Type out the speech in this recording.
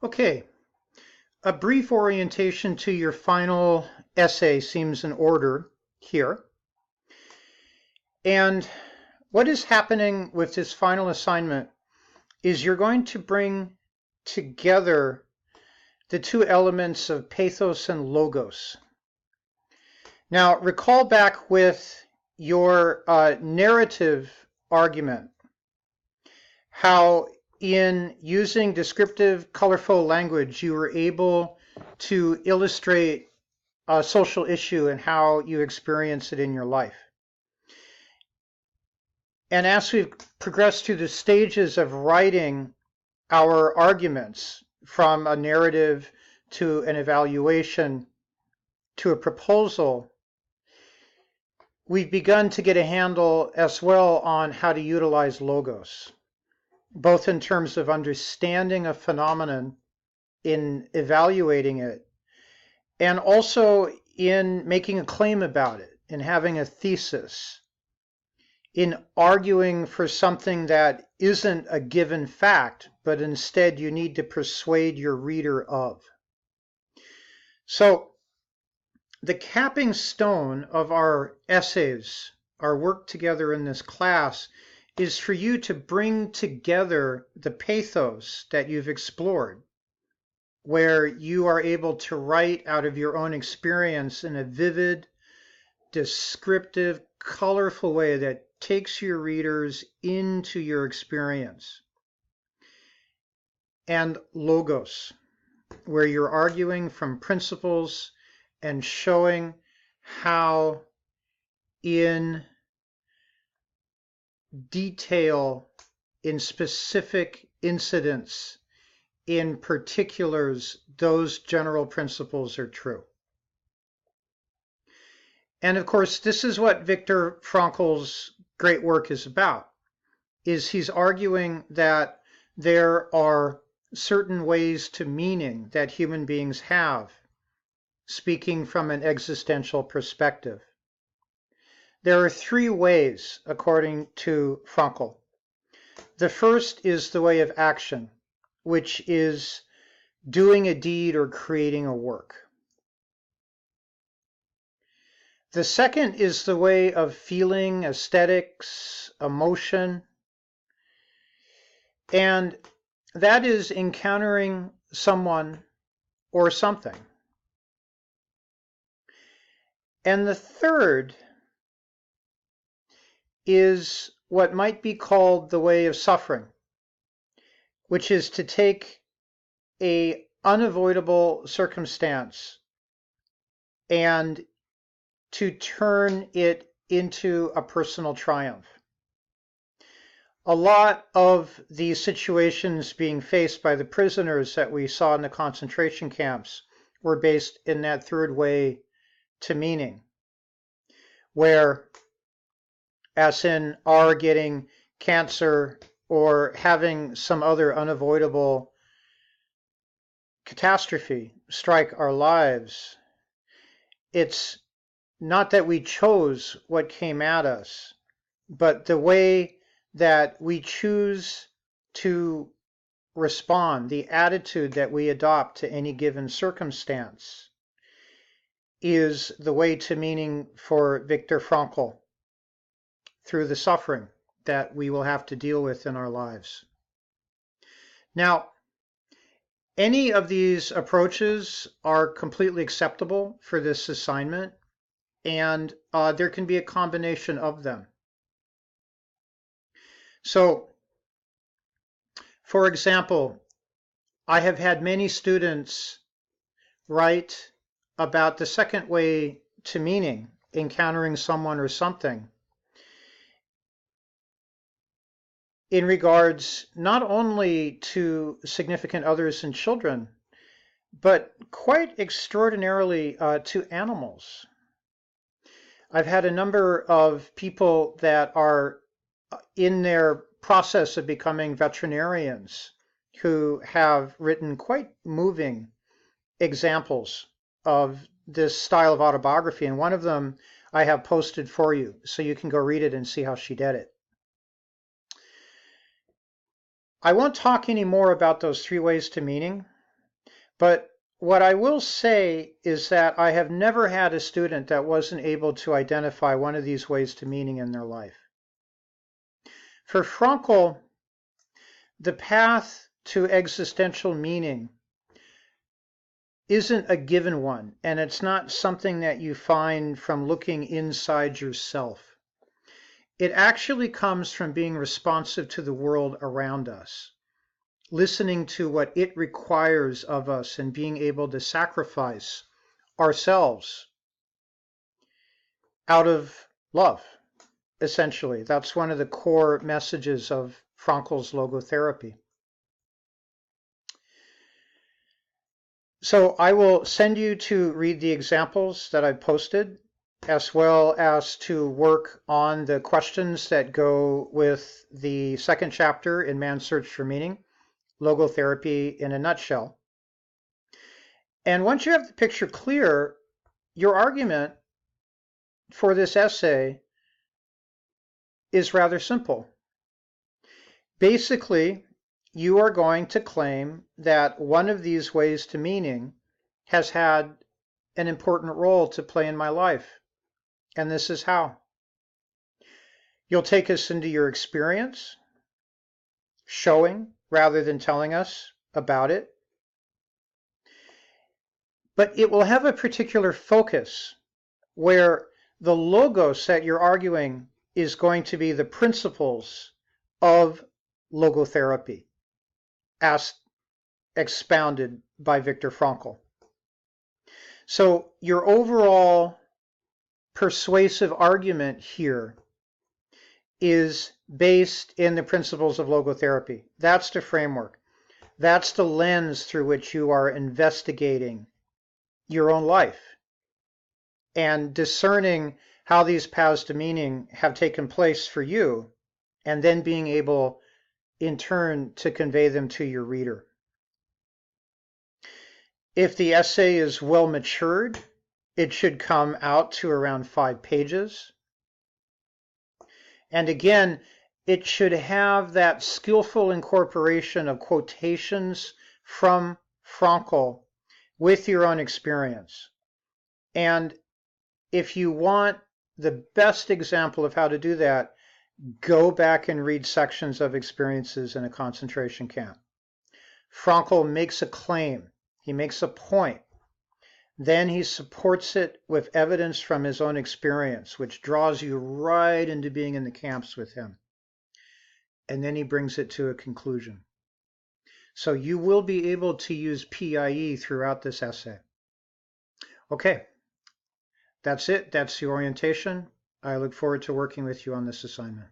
Okay, a brief orientation to your final essay seems in order here. And what is happening with this final assignment is you're going to bring together the two elements of pathos and logos. Now, recall back with your narrative argument how in using descriptive, colorful language, you were able to illustrate a social issue and how you experience it in your life. And as we've progressed through the stages of writing our arguments, from a narrative to an evaluation to a proposal, we've begun to get a handle as well on how to utilize logos, both in terms of understanding a phenomenon in evaluating it, and also in making a claim about it, in having a thesis, in arguing for something that isn't a given fact, but instead you need to persuade your reader of. So the capping stone of our essays, our work together in this class, is for you to bring together the pathos that you've explored, where you are able to write out of your own experience in a vivid, descriptive, colorful way that takes your readers into your experience. And logos, where you're arguing from principles and showing how in detail, in specific incidents, in particulars, those general principles are true. And of course, this is what Viktor Frankl's great work is about, is he's arguing that there are certain ways to meaning that human beings have, speaking from an existential perspective. There are three ways, according to Frankl. The first is the way of action, which is doing a deed or creating a work. The second is the way of feeling, aesthetics, emotion, and that is encountering someone or something. And the third is what might be called the way of suffering, which is to take an unavoidable circumstance and to turn it into a personal triumph. A lot of the situations being faced by the prisoners that we saw in the concentration camps were based in that third way to meaning, where, as in our getting cancer or having some other unavoidable catastrophe strike our lives, it's not that we chose what came at us, but the way that we choose to respond, the attitude that we adopt to any given circumstance, is the way to meaning for Viktor Frankl through the suffering that we will have to deal with in our lives. Now, any of these approaches are completely acceptable for this assignment, and there can be a combination of them. So, for example, I have had many students write about the second way to meaning, encountering someone or something, in regards not only to significant others and children, but quite extraordinarily to animals. I've had a number of people that are in their process of becoming veterinarians who have written quite moving examples of this style of autobiography, and one of them I have posted for you, so you can go read it and see how she did it. I won't talk any more about those three ways to meaning, But what I will say is that I have never had a student that wasn't able to identify one of these ways to meaning in their life. For Frankl, the path to existential meaning isn't a given one, and it's not something that you find from looking inside yourself. It actually comes from being responsive to the world around us, listening to what it requires of us, and being able to sacrifice ourselves out of love, essentially. That's one of the core messages of Frankl's logotherapy. So I will send you to read the examples that I've posted, as well as to work on the questions that go with the second chapter in Man's Search for Meaning, Logotherapy in a Nutshell. And once you have the picture clear, your argument for this essay is rather simple. Basically, you are going to claim that one of these ways to meaning has had an important role to play in my life, and this is how. You'll take us into your experience, showing rather than telling us about it, but it will have a particular focus where the logos that you're arguing is going to be the principles of logotherapy, as expounded by Viktor Frankl. So your overall persuasive argument here is based in the principles of logotherapy. That's the framework. That's the lens through which you are investigating your own life and discerning how these paths to meaning have taken place for you, and then being able in turn to convey them to your reader. If the essay is well matured, it should come out to around 5 pages. And again, it should have that skillful incorporation of quotations from Frankl with your own experience. And if you want the best example of how to do that, go back and read sections of Experiences in a Concentration Camp. Frankl makes a claim. He makes a point. Then he supports it with evidence from his own experience, which draws you right into being in the camps with him. And then he brings it to a conclusion. So you will be able to use PIE throughout this essay. Okay, that's it. That's the orientation. I look forward to working with you on this assignment.